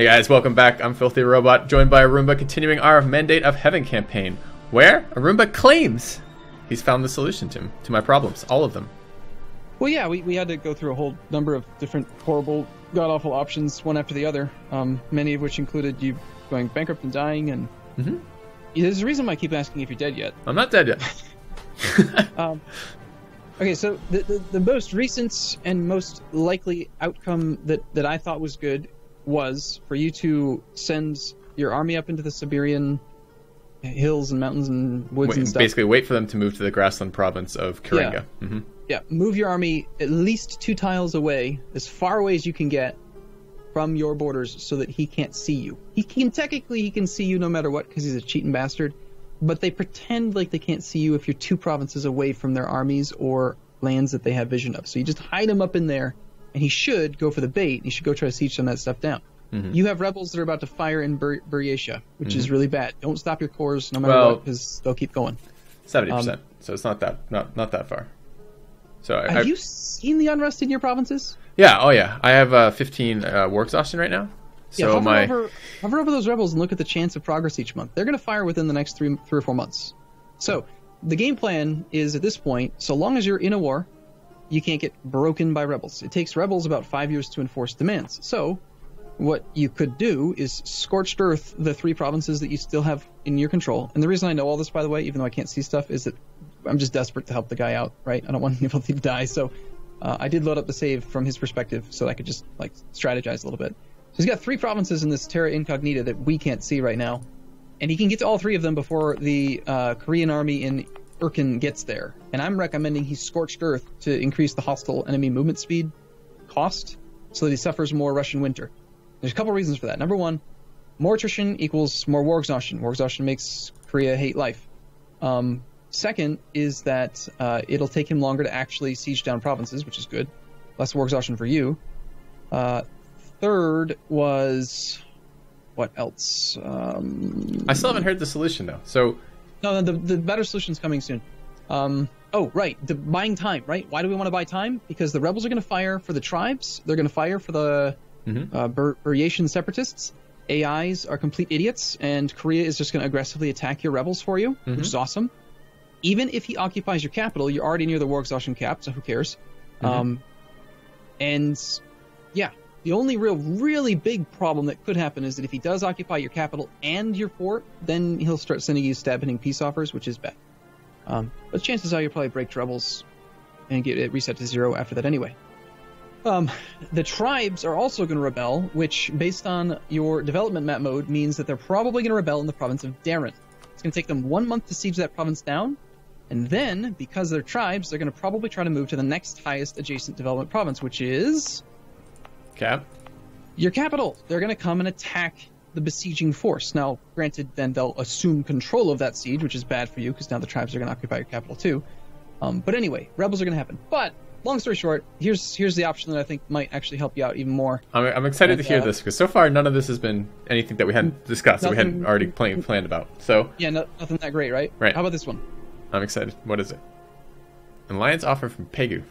Hey guys, welcome back. I'm FilthyRobot, joined by Arumba, continuing our Mandate of Heaven campaign, where Arumba claims he's found the solution to my problems, all of them. Well, yeah, we had to go through a whole number of different horrible, god-awful options, one after the other, many of which included you going bankrupt and dying, and there's a reason why I keep asking if you're dead yet. I'm not dead yet. Okay, so the most recent and most likely outcome that I thought was good was for you to send your army up into the Siberian hills and mountains and woods and stuff. Basically, wait for them to move to the grassland province of Karenga. Yeah. Yeah, move your army at least 2 tiles away, as far away as you can get from your borders, so that he can't see you. He can see you no matter what, because he's a cheating bastard. But they pretend like they can't see you if you're 2 provinces away from their armies or lands that they have vision of. So you just hide him up in there, and he should go for the bait. He should go try to siege some of that stuff down. You have rebels that are about to fire in Buryatia, which is really bad. Don't stop your cores no matter what, because they'll keep going. 70%, so it's not that far. So have you seen the unrest in your provinces? Yeah, oh yeah. I have 15 war exhaustion right now. So yeah, hover over those rebels and look at the chance of progress each month. They're going to fire within the next 3 or 4 months. So the game plan is, at this point, so long as you're in a war, you can't get broken by rebels. It takes rebels about 5 years to enforce demands. So what you could do is scorched earth the 3 provinces that you still have in your control. And the reason I know all this, by the way, even though I can't see stuff, is that I'm just desperate to help the guy out, right? I don't want anybody to die. So I did load up the save from his perspective so that I could just like strategize a little bit. So he's got 3 provinces in this Terra Incognita that we can't see right now. And he can get to all 3 of them before the Korean army in Urken gets there. And I'm recommending he scorched earth to increase the hostile enemy movement speed cost so that he suffers more Russian winter. There's a couple reasons for that. Number 1, more attrition equals more war exhaustion. War exhaustion makes Korea hate life. Second is that it'll take him longer to actually siege down provinces, which is good. Less war exhaustion for you. Third was... what else? I still haven't heard the solution, though. So no, the better solution's coming soon. Oh, right, the buying time, right? Why do we want to buy time? Because the rebels are going to fire for the tribes. They're going to fire for the Buryatian separatists. AIs are complete idiots, and Korea is just going to aggressively attack your rebels for you, which is awesome. Even if he occupies your capital, you're already near the war exhaustion cap, so who cares? And yeah, the only really big problem that could happen is that if he does occupy your capital and your fort, then he'll start sending you stab-hitting peace offers, which is bad. But chances are you'll probably break rebels and get it reset to 0 after that anyway. The tribes are also going to rebel, which, based on your development map mode, means that they're probably going to rebel in the province of Yeren. It's going to take them 1 month to siege that province down, and then, because they're tribes, they're going to probably try to move to the next highest adjacent development province, which is... your capital. They're going to come and attack the besieging force. Now, granted, then they'll assume control of that siege, which is bad for you, because now the tribes are going to occupy your capital too. But anyway, rebels are going to happen. But long story short, here's the option that I think might actually help you out even more. I'm excited to hear this, because so far none of this has been anything that we hadn't discussed, that we hadn't already planned about. So yeah, nothing that great, right? Right. How about this one? I'm excited. What is it? An alliance offer from Pegu.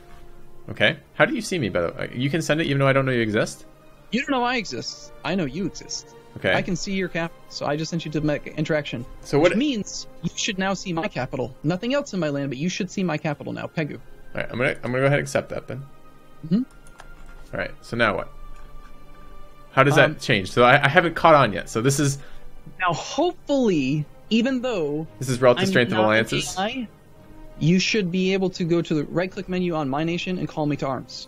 Okay. How do you see me, by the way? You can send it even though I don't know you exist? You don't know I exist. I know you exist. Okay. I can see your capital, so I just sent you to make interaction. So which means you should now see my capital. Nothing else in my land, but you should see my capital now, Pegu. All right, I'm gonna go ahead and accept that then. All right. So now what? How does that change? So I haven't caught on yet. So this is now hopefully, even though this is relative strength of alliances, AI, you should be able to go to the right-click menu on My Nation and call me to arms.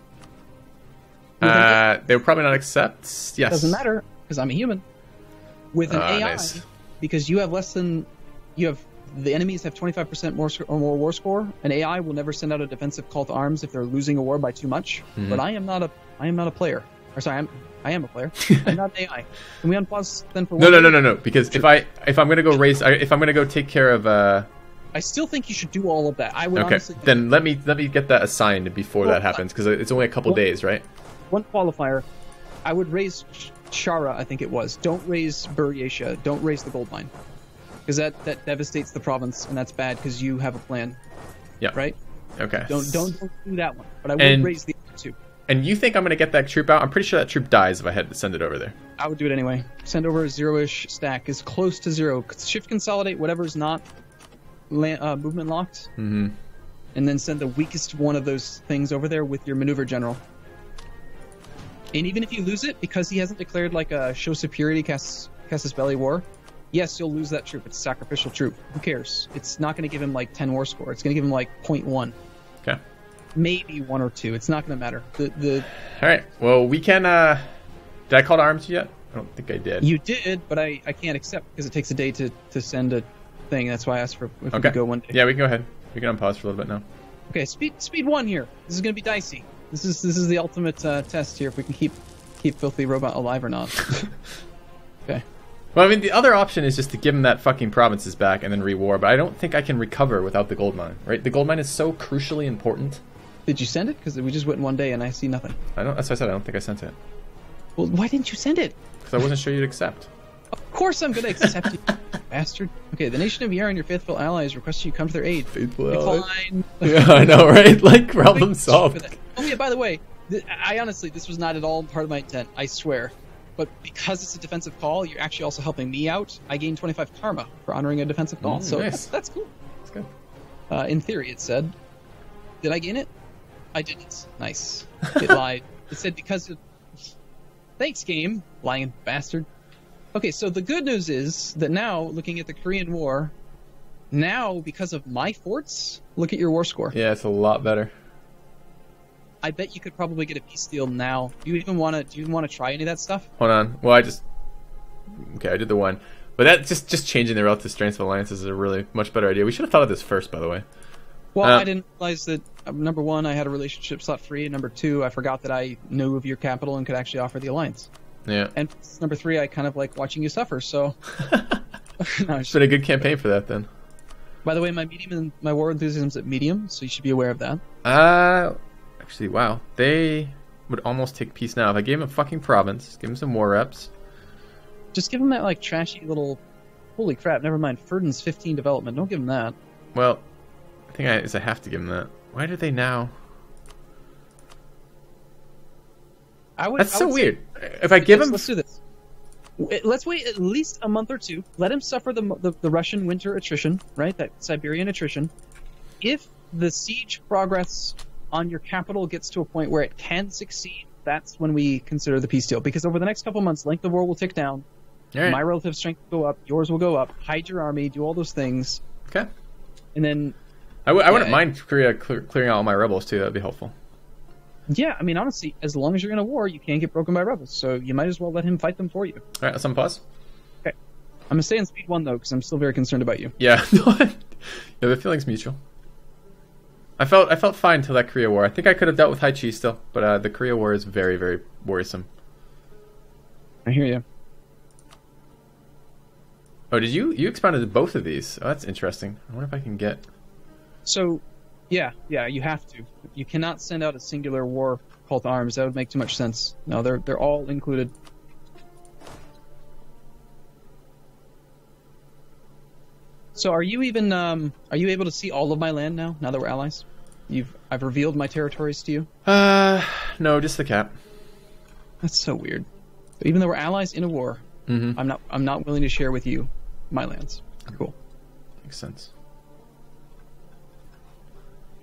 They would probably not accept. Yes. Doesn't matter because I'm a human. With an AI, nice. Because you have the enemies have 25% more or more war score. An AI will never send out a defensive call to arms if they're losing a war by too much. But I am not a player. Or sorry, I am a player. I'm not an AI. Can we unpause then for one? No. Because if I'm gonna go if I'm gonna go take care of I still think you should do all of that. I would honestly. Then let me get that assigned before that happens, because it's only a couple days, right? One qualifier, I would raise Shara, I think it was. Don't raise Buryatia. Don't raise the gold mine, because that devastates the province, and that's bad because you have a plan. Yeah. Right. Okay. Don't do that one. But I would raise the other 2. And you think I'm going to get that troop out? I'm pretty sure that troop dies if I had to send it over there. I would do it anyway. Send over a 0-ish stack, as close to 0. Shift consolidate whatever's not movement locked. Mm-hmm. And then send the weakest one of those things over there with your maneuver general. And even if you lose it, because he hasn't declared like a show superiority Casus Belli war, yes, you'll lose that troop. It's a sacrificial troop. Who cares? It's not going to give him like 10 war score. It's going to give him like 0.1. Okay. Maybe 1 or 2. It's not going to matter. All right. Well, we can. Did I call to arms yet? I don't think I did. You did, but I can't accept because it takes a day to send a thing. That's why I asked for if we could go one day. Yeah, we can go ahead. We can unpause for a little bit now. Okay, speed 1 here. This is going to be dicey. This is the ultimate test here if we can keep FilthyRobot alive or not. Okay. Well, I mean, the other option is just to give him that fucking provinces back and then re-war, but I don't think I can recover without the gold mine, right? The gold mine is so crucially important. Did you send it? Because we just went in one day and I see nothing. That's what I said. I don't think I sent it. Well, why didn't you send it? Because I wasn't sure you'd accept. Of course I'm going to accept you, bastard. Okay, the nation of Yeren, your faithful allies, request you come to their aid. Faithful allies. Yeah, I know, right? Like, problem solved. Oh yeah, by the way, I honestly, this was not at all part of my intent, I swear. But because it's a defensive call, you're actually also helping me out. I gain 25 karma for honoring a defensive call, so nice. That's cool. That's good. In theory, it said. Did I gain it? I didn't. Nice. It lied. It said because of... Thanks, game, lying bastard. Okay, so the good news is that now, looking at the Korean War, now, because of my forts, look at your war score. Yeah, it's a lot better. I bet you could probably get a peace deal now. Do you even want to try any of that stuff? Hold on. Well, I did the one. But that just changing the relative strengths of alliances is a really much better idea. We should have thought of this first, by the way. Well, I didn't realize that, number one, I had a relationship slot free, and number two, I forgot that I knew of your capital and could actually offer the alliance. Yeah. And number three, I kind of like watching you suffer, so... No, it's been a good campaign for that, then. By the way, my medium and my war enthusiasm's at medium, so you should be aware of that. Actually, wow. They would almost take peace now. If I gave him a fucking province, give him some war reps. Just give him that, like, trashy little... Holy crap, never mind. Ferdinand's 15 development. Don't give him that. Well, I think I have to give him that. Why do they now? That's so weird. If I give him... Let's do this. Let's wait at least a month or two. Let him suffer the Russian winter attrition, right? That Siberian attrition. If the siege progress on your capital gets to a point where it can succeed, that's when we consider the peace deal. Because over the next couple months, length of war will tick down. Right. My relative strength will go up. Yours will go up. Hide your army. Do all those things. Okay. And then... I wouldn't mind clearing out all my rebels, too. That would be helpful. Yeah, I mean, honestly, as long as you're in a war, you can't get broken by rebels. So you might as well let him fight them for you. All right, let's unpause. Okay. I'm going to stay on speed 1, though, because I'm still very concerned about you. Yeah. Yeah, the feeling's mutual. I felt fine until that Korea War. I think I could have dealt with Hai Chi still, but the Korea War is very, very worrisome. I hear you. Oh, did you expanded both of these? Oh, that's interesting. I wonder if I can get... So, yeah, you have to. You cannot send out a singular war call to arms. That would make too much sense. No, they're all included. So, are you able to see all of my land now? Now that we're allies, I've revealed my territories to you. No, just the cap. That's so weird. But even though we're allies in a war, I'm not willing to share with you my lands. Cool. Makes sense.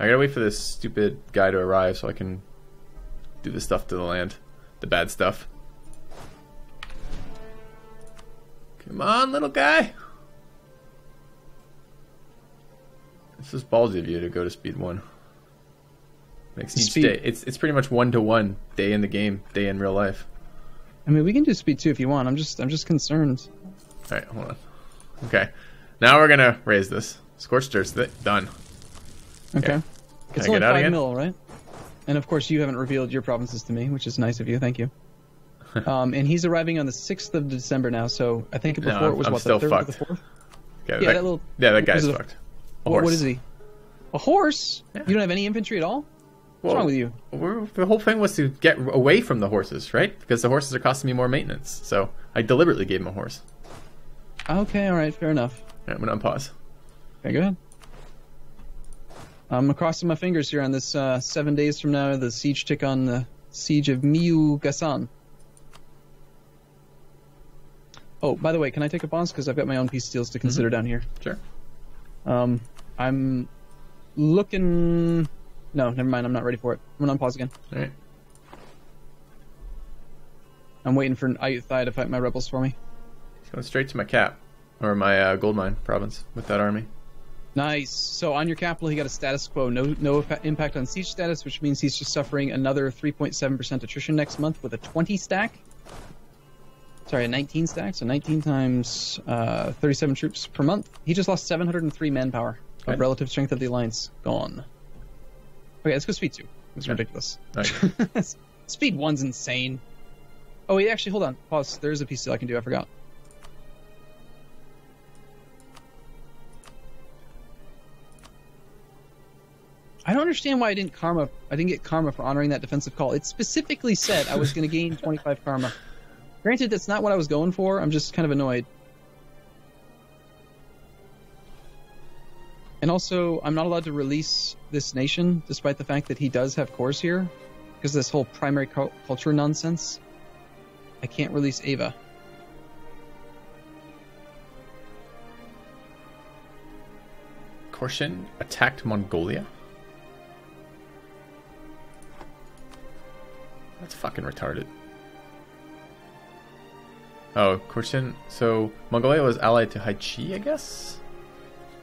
I gotta wait for this stupid guy to arrive so I can do the stuff to the land. The bad stuff. Come on, little guy! This is ballsy of you to go to speed 1. Makes each day... It's pretty much 1-to-1. Day in the game, day in real life. I mean, we can do speed 2 if you want. I'm just concerned. Alright, hold on. Okay. Now we're gonna raise this. Scorched Earth's done. Okay. It's Can I only get out 5 again? mil, right? And of course, you haven't revealed your provinces to me, which is nice of you. Thank you. And he's arriving on the 6th of December now, so I think before it was I'm what, still the 3rd fucked. or the 4th? Yeah, that guy's fucked. A horse. What is he? A horse? Yeah. You don't have any infantry at all? What's wrong with you? The whole thing was to get away from the horses, right? Because the horses are costing me more maintenance. So I deliberately gave him a horse. Okay, alright, fair enough. Right, I'm going to unpause. Okay, go ahead. I'm crossing my fingers here on this 7 days from now, the siege tick on the Siege of Miyugasan. Oh, by the way, can I take a pause? Because I've got my own peace deals to consider down here. Sure. I'm looking... No, never mind. I'm not ready for it. I'm going to unpause again. All right. I'm waiting for Ayutthaya to fight my rebels for me. He's going straight to my cap. Or my gold mine province with that army. Nice. So on your capital, he got a status quo. No impact on siege status, which means he's just suffering another 3.7% attrition next month with a 20 stack. Sorry, a 19 stack. So 19 times 37 troops per month. He just lost 703 manpower of relative strength of the alliance. Gone. Okay, let's go speed 2. It's ridiculous. Okay. Speed 1's insane. Oh, wait, actually, hold on. Pause. There's a piece deal I can do. I forgot. I don't understand why I didn't get karma for honoring that defensive call. It specifically said I was going to gain 25 karma. Granted, that's not what I was going for. I'm just kind of annoyed. And also, I'm not allowed to release this nation, despite the fact that he does have cores here, because of this whole primary culture nonsense. I can't release Ava. Korshin attacked Mongolia? That's fucking retarded. Oh, Korshin. So, Mongolia was allied to Haichi, I guess?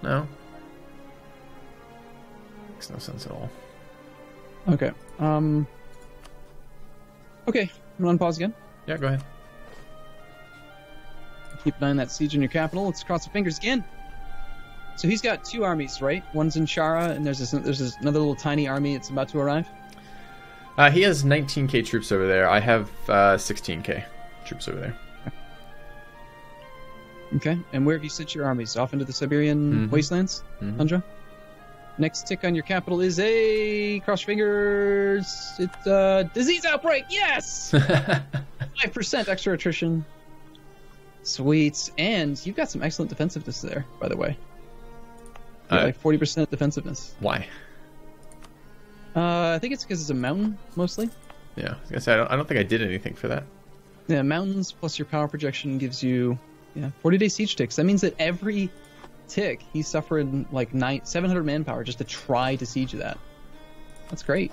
No? Makes no sense at all. Okay. Okay. You want to pause again? Yeah, go ahead. Keep an eye on that siege in your capital. Let's cross our fingers again. So he's got 2 armies, right? One's in Shara, and there's another little tiny army that's about to arrive. He has 19k troops over there. I have 16k troops over there. Okay, and where have you sent your armies? Off into the Siberian wastelands? Tundra? Next tick on your capital is a... Cross your fingers... It's a disease outbreak! Yes! 5% extra attrition. Sweet. And you've got some excellent defensive-ness there, by the way. Like 40% defensiveness. Why? I think it's because it's a mountain, mostly. Yeah, I was gonna say, I don't think I did anything for that. Yeah, mountains plus your power projection gives you 40-day siege ticks. That means that every tick, he suffered like 700 manpower just to try to siege that. That's great.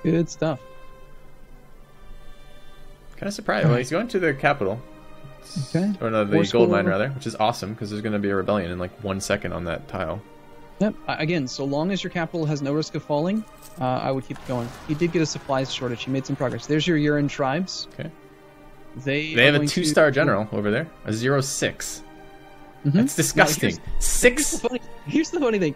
Good stuff. Kind of surprised. Well, he's going to the capital. Okay. Or no, the gold mine, rather, which is awesome, because there's going to be a rebellion in like 1 second on that tile. Yep. Again, so long as your capital has no risk of falling, I would keep going. He did get a supplies shortage. He made some progress. There's your Yeren tribes. Okay. They have a 2-star general over there. A 0-6. That's disgusting. Now, 6? Here's the funny thing.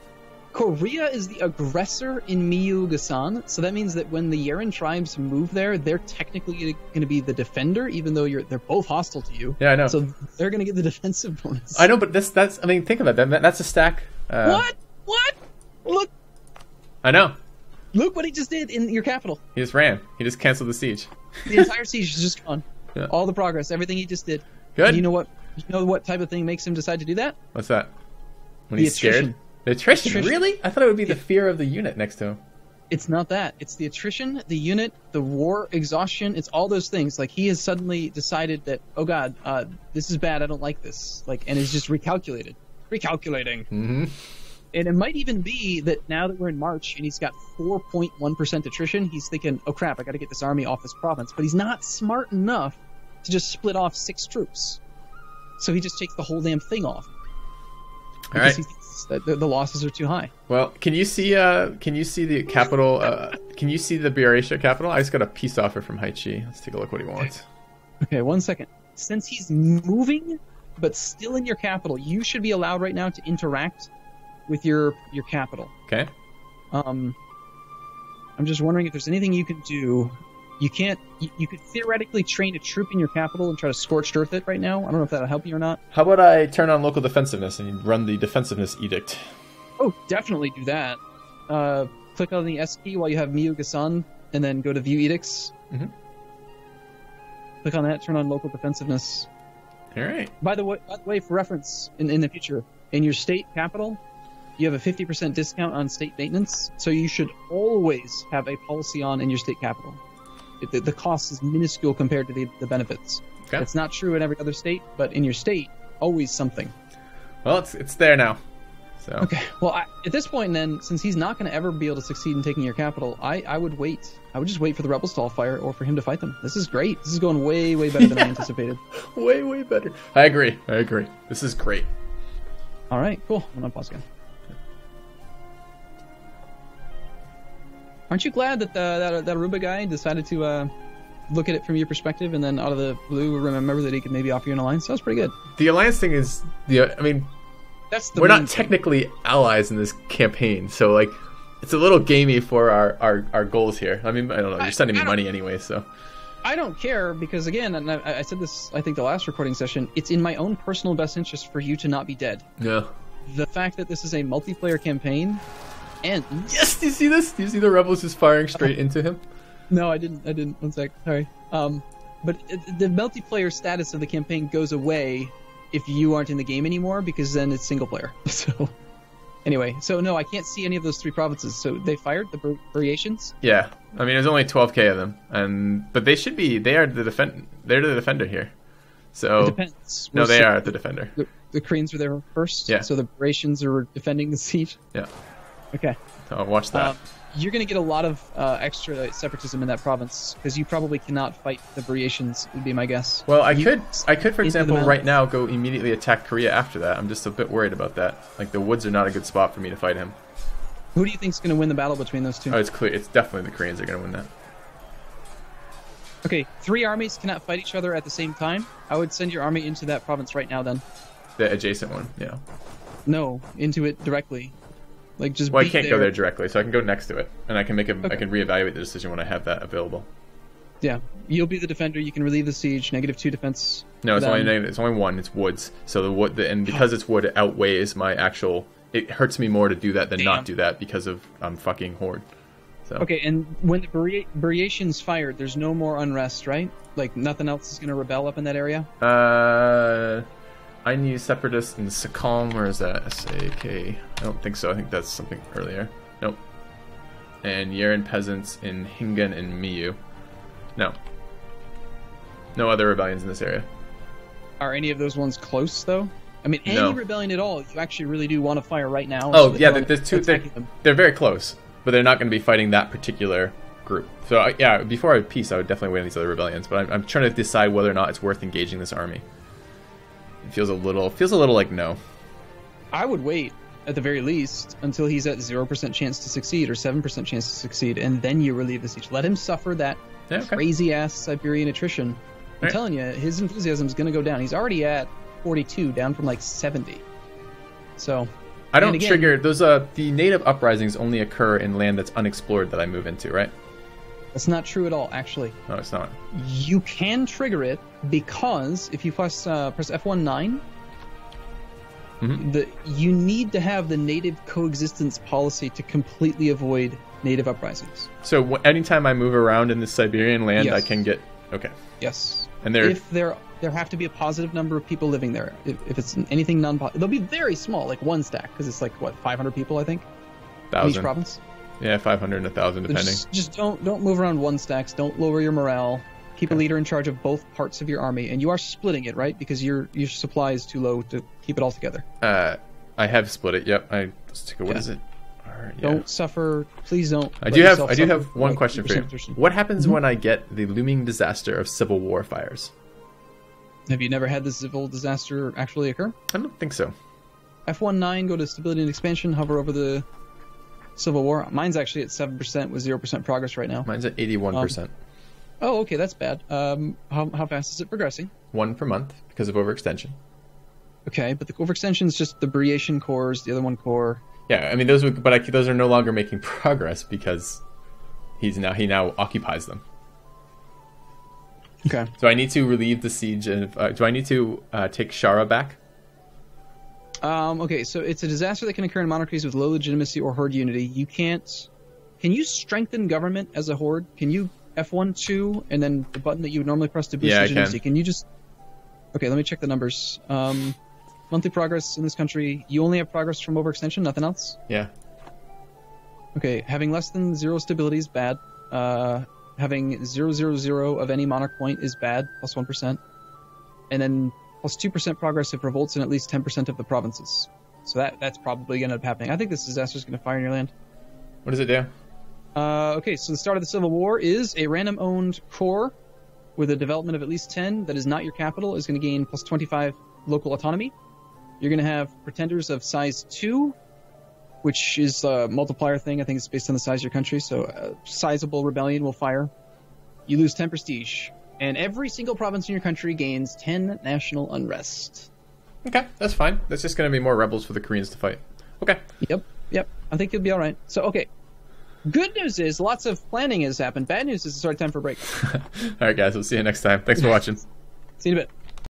Korea is the aggressor in Miyugasan, so that means that when the Yeren tribes move there, they're technically going to be the defender, even though they're both hostile to you. Yeah, I know. So they're going to get the defensive bonus. I know, but that's I mean, think about that. That's a stack. What? Look. I know. Look what he just did in your capital. He just ran. He just canceled the siege. The entire siege is just gone. Yeah. All the progress, everything he just did. Good. And you know what type of thing makes him decide to do that? What's that? When The he's scared? The attrition? Really? I thought it would be the fear of the unit next to him. It's not that. It's the attrition, the unit, the war exhaustion. It's all those things. Like, he has suddenly decided that, oh god, this is bad. I don't like this. Like, and is just recalculating. Mm-hmm. And it might even be that now that we're in March and he's got 4.1% attrition, he's thinking, oh crap, I got to get this army off this province. But he's not smart enough to just split off 6 troops. So he just takes the whole damn thing off. All right. He thinks that the losses are too high. Well, can you see the capital? Can you see the Buryatia capital? I just got a peace offer from Haichi. Let's take a look what he wants. Okay, 1 second. Since he's moving, but still in your capital, you should be allowed right now to interact with your capital. Okay. I'm just wondering if there's anything you can do. You can't. You could theoretically train a troop in your capital and try to scorched earth it right now. I don't know if that'll help you or not. How about I turn on local defensiveness and run the defensiveness edict? Oh, definitely do that. Click on the S key while you have Miyugasan, and then go to View Edicts. Mm-hmm. Click on that. Turn on local defensiveness. All right. By the way, for reference, in the future, in your state capital, you have a 50% discount on state maintenance, so you should always have a policy on in your state capital. The cost is minuscule compared to the benefits. Okay. It's not true in every other state, but in your state, always something. Well, it's there now. So. Okay. Well, at this point, then, since he's not going to ever be able to succeed in taking your capital, I would wait. I would just wait for the rebels to all fire or for him to fight them. This is great. This is going way, way better than I anticipated. Way, way better. I agree. This is great. All right, cool. I'm going to pause again. Aren't you glad that that Arumba guy decided to look at it from your perspective and then out of the blue remember that he could maybe offer you an alliance? That was pretty good. The alliance thing is we're not technically allies in this campaign, so like it's a little gamey for our goals here. I mean, I don't know. You're sending me money anyway, so. I don't care because, again, and I said this, I think, the last recording session, it's in my own personal best interest for you to not be dead. Yeah. The fact that this is a multiplayer campaign ends... Yes! Do you see this? Do you see the rebels just firing straight into him? No, I didn't. 1 sec. Sorry. But the multiplayer status of the campaign goes away if you aren't in the game anymore, because then it's single player. So... Anyway, so no, I can't see any of those 3 provinces. So they fired the variations? Yeah, I mean, there's only 12k of them, but they should be. They're the defender here. So it depends. No, they are the defender. The Koreans were there first. Yeah. So the variations are defending the siege. Yeah. Okay. So watch that. You're going to get a lot of extra separatism in that province because you probably cannot fight the variations, would be my guess. Well, I could, for example, right now go immediately attack Korea after that. I'm just a bit worried about that. Like, the woods are not a good spot for me to fight him. Who do you think is going to win the battle between those two? Oh, it's clear. It's definitely the Koreans are going to win that. Okay, 3 armies cannot fight each other at the same time. I would send your army into that province right now, then. The adjacent one, yeah. No, into it directly. Like, just I can't go there directly, so I can go next to it, and I can I can reevaluate the decision when I have that available. Yeah, you'll be the defender. You can relieve the siege. -2 defense. No, it's only 1. It's woods. So the wood, and because it's wood, it outweighs my actual. It hurts me more to do that than not do that because of fucking horde. So. Okay, and when the variations fired, there's no more unrest, right? Like nothing else is going to rebel up in that area. I need separatists in Sakam, or is that S-A-K? I don't think so. I think that's something earlier. Nope. And Yeren peasants in Hingan and Miyu. No. No other rebellions in this area. Are any of those ones close, though? I mean, any rebellion at all, you actually really do want to fire right now. Oh, yeah, there's 2. They're very close, but they're not going to be fighting that particular group. So, yeah, before I have peace, I would definitely win these other rebellions, but I'm trying to decide whether or not it's worth engaging this army. It feels a little like no. I would wait at the very least until he's at 0% chance to succeed or 7% chance to succeed, and then you relieve the siege. Let him suffer that crazy ass Siberian attrition. I'm telling you, his enthusiasm is going to go down. He's already at 42, down from like 70. So I don't trigger those. The native uprisings only occur in land that's unexplored that I move into, right? That's not true at all, actually. No, it's not. You can trigger it because if you press F19, you need to have the native coexistence policy to completely avoid native uprisings. So anytime I move around in the Siberian land, I can get... Okay. Yes. And if there have to be a positive number of people living there. If it's anything non-positive, they'll be very small, like 1 stack, because it's like, 500 people, I think? 1,000. In each province? Yeah, 500 and 1,000, depending. Just don't move around 1 stacks. Don't lower your morale. Keep a leader in charge of both parts of your army, and you are splitting it, right? Because your supply is too low to keep it all together. I have split it. Yep. What is it? Don't suffer. Please don't. I do have one question for you. What happens when I get the looming disaster of civil war fires? Have you never had the civil disaster actually occur? I don't think so. F19, go to stability and expansion, hover over the civil war. Mine's actually at 7% with 0% progress right now. Mine's at 81%. Oh, okay, that's bad. How fast is it progressing? 1 per month because of overextension. Okay, but the overextension is just the Briation cores, the other 1 core. Yeah, I mean those are no longer making progress because he now occupies them. Okay. So I need to relieve the siege, and do I need to take Shara back? Okay, so it's a disaster that can occur in monarchies with low legitimacy or horde unity. You can't... Can you strengthen government as a horde? Can you F1-2 and then the button that you would normally press to boost legitimacy? Can you just... Okay, let me check the numbers. monthly progress in this country. You only have progress from overextension, nothing else? Yeah. Okay, having less than 0 stability is bad. Having 000 of any monarch point is bad, plus 1%. And then plus 2% progress if revolts in at least 10% of the provinces. So that's probably going to end up happening. I think this disaster is going to fire in your land. What does it do? Okay, so the start of the Civil War is a random-owned core with a development of at least 10 that is not your capital is going to gain plus 25 local autonomy. You're going to have pretenders of size 2, which is a multiplier thing. I think it's based on the size of your country, so a sizable rebellion will fire. You lose 10 prestige, and every single province in your country gains 10 national unrest. Okay, that's fine. That's just going to be more rebels for the Koreans to fight. Okay. Yep. I think you'll be all right. So, okay. Good news is lots of planning has happened. Bad news is it's our time for a break. All right, guys. We'll see you next time. Thanks for watching. See you in a bit.